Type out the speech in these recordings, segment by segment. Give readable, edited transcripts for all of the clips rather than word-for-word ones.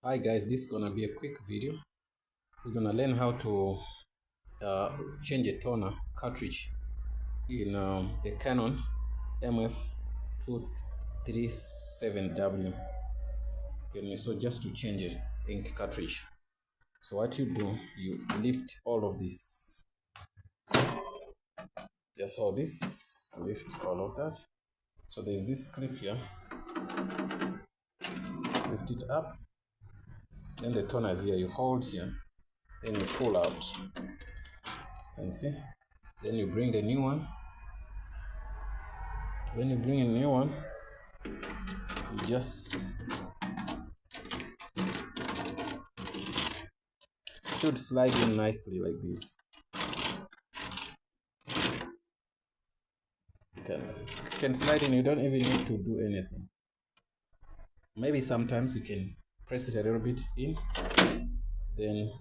Hi guys, this is gonna be a quick video. We're gonna learn how to change a toner cartridge in a Canon MF237W. Okay, so just to change an ink cartridge. So what you do, you lift all of this. Just all this, lift all of that. So there's this clip here. Lift it up. Then the toner is here. You hold here. Then you pull out. And see? Then you bring the new one. When you bring a new one, you just should slide in nicely like this. You can slide in, you don't even need to do anything. Maybe sometimes you can press it a little bit in, then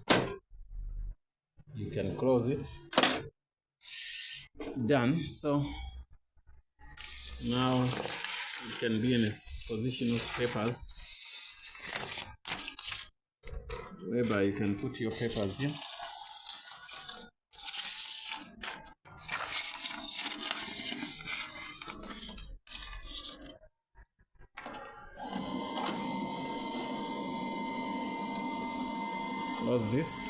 you can close it. Done. So now you can be in a position of papers whereby you can put your papers in. Close this.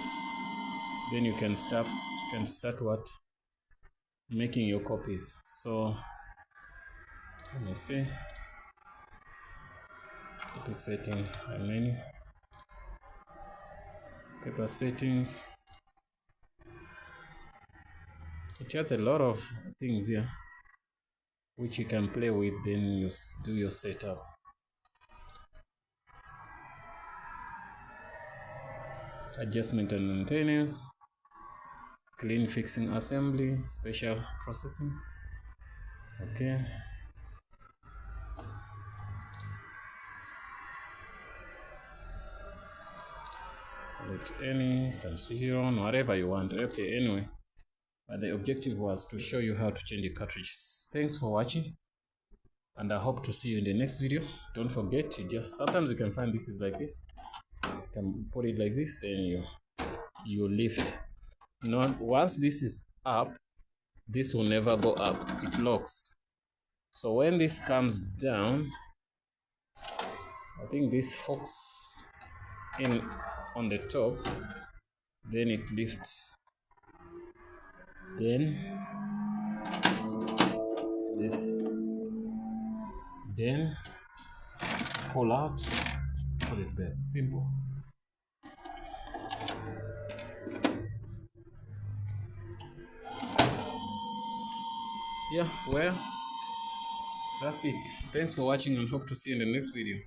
Then you can start what? Making your copies. So let me see. Copy setting and menu. Paper settings. It has a lot of things here which you can play with, then you do your setup. Adjustment and maintenance, clean fixing assembly, special processing. Okay. Select any, can see here on whatever you want. Okay, anyway. But the objective was to show you how to change the cartridge. Thanks for watching, and I hope to see you in the next video. Don't forget, sometimes you can find this is like this. You can put it like this, then you lift. Once this is up, this will never go up. It locks. So when this comes down, I think this hooks in on the top, then it lifts. Then this, then pull out, put it back. Simple. Yeah, well, that's it. Thanks for watching and hope to see you in the next video.